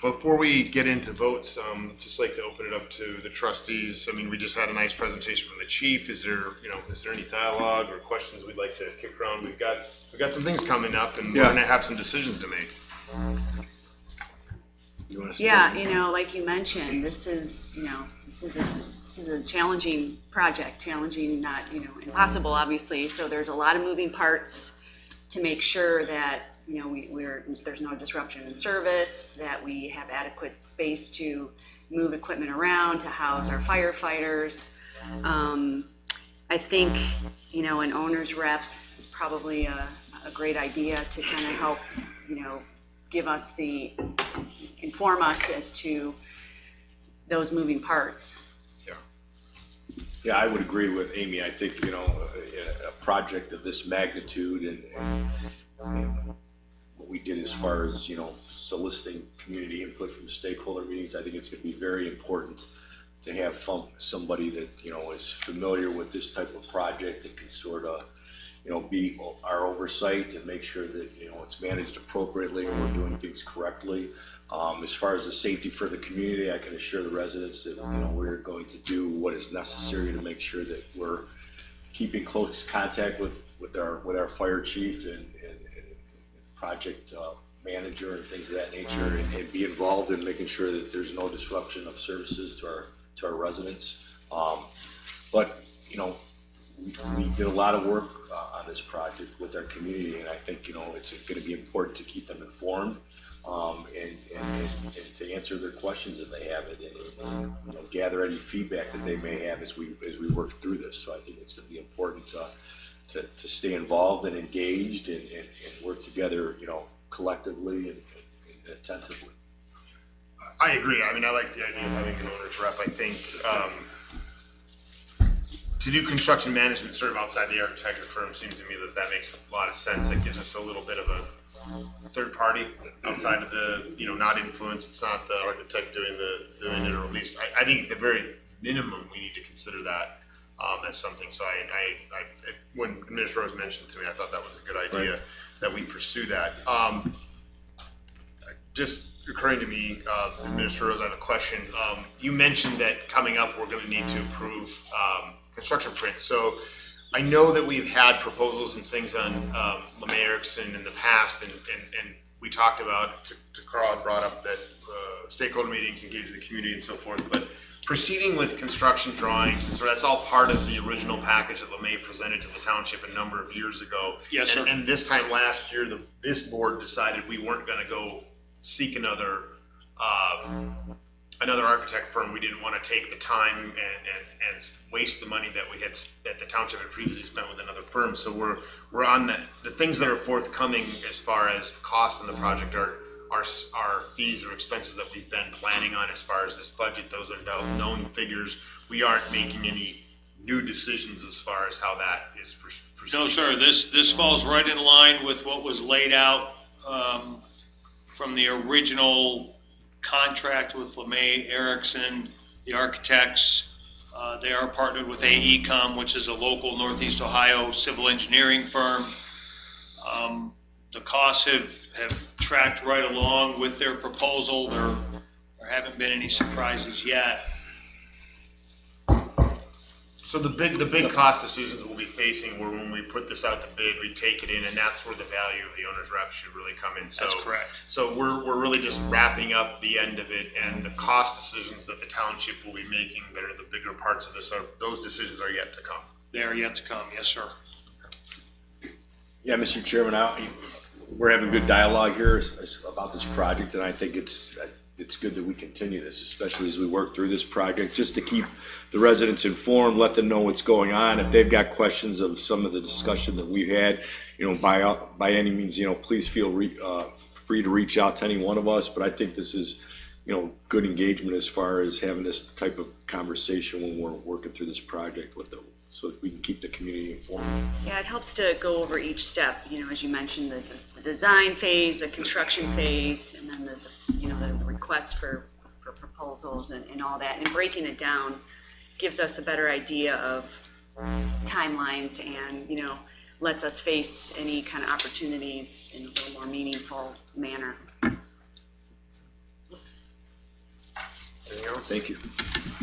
Before we get into votes, just like to open it up to the trustees. I mean, we just had a nice presentation from the chief. Is there any dialogue or questions we'd like to kick around? We've got some things coming up, and we're gonna have some decisions to make. You want to like you mentioned, this is a challenging project, not, impossible, obviously. So there's a lot of moving parts to make sure that, there's no disruption in service, that we have adequate space to move equipment around, to house our firefighters. I think, an owner's rep is probably a great idea to kind of help, inform us as to those moving parts. Yeah, I would agree with Amy. I think, a project of this magnitude and what we did as far as, soliciting community input from the stakeholder meetings, I think it's going to be very important to have somebody that, is familiar with this type of project that can sort of, be our oversight and make sure that, it's managed appropriately and we're doing things correctly. As far as the safety for the community, I can assure the residents that, we're going to do what is necessary to make sure that we're keeping close contact with our fire chief and project manager and things of that nature, and be involved in making sure that there's no disruption of services to our residents. But we did a lot of work on this project with our community, and I think it's going to be important to keep them informed and to answer their questions if they have it, and gather any feedback that they may have as we work through this. So I think it's going to be important to stay involved and engaged and work together, collectively and attentively. I agree. I mean, I like the idea of having an owner's rep. I think to do construction management sort of outside the architecture firm seems to me that makes a lot of sense. It gives us a little bit of a third party outside of the, not influence. It's not the architect doing it, or at least I think at the very minimum we need to consider that as something. So I when Minister Rose mentioned to me, I thought that was a good idea, right, that we pursue that. Just occurring to me, Minister Rose, I have a question. You mentioned that coming up we're going to need to approve construction print. So I know that we've had proposals and things on LeMay Erickson in the past, and we talked about, to Carl had brought up that stakeholder meetings, engage the community and so forth, but proceeding with construction drawings, and so that's all part of the original package that LeMay presented to the township a number of years ago. Yes, sir. And this time last year, this board decided we weren't going to go seek another architect firm. We didn't want to take the time and waste the money that the township had previously spent with another firm. So we're on the things that are forthcoming as far as the costs in the project are fees or expenses that we've been planning on as far as this budget. Those are known figures. We aren't making any new decisions as far as how that is proceeding. No, sir. This falls right in line with what was laid out from the original contract with LeMay Erickson, the architects. They are partnered with AECom, which is a local Northeast Ohio civil engineering firm. The costs have tracked right along with their proposal. There haven't been any surprises yet. So the big cost decisions we'll be facing were when we put this out to bid, we take it in, and that's where the value of the owner's rep should really come in. So, that's correct. So we're really just wrapping up the end of it, and the cost decisions that the township will be making that are the bigger parts of this, those decisions are yet to come. They are yet to come, yes, sir. Yeah, Mr. Chairman, we're having good dialogue here about this project, and I think it's good that we continue this, especially as we work through this project, just to keep the residents informed, let them know what's going on. If they've got questions of some of the discussion that we've had, by any means, please feel free to reach out to any one of us. But I think this is, good engagement as far as having this type of conversation when we're working through this project with them, so that we can keep the community informed. Yeah, it helps to go over each step, as you mentioned, the design phase, the construction phase, and then the requests for proposals and all that, and breaking it down gives us a better idea of timelines and, lets us face any kind of opportunities in a little more meaningful manner. Thank you.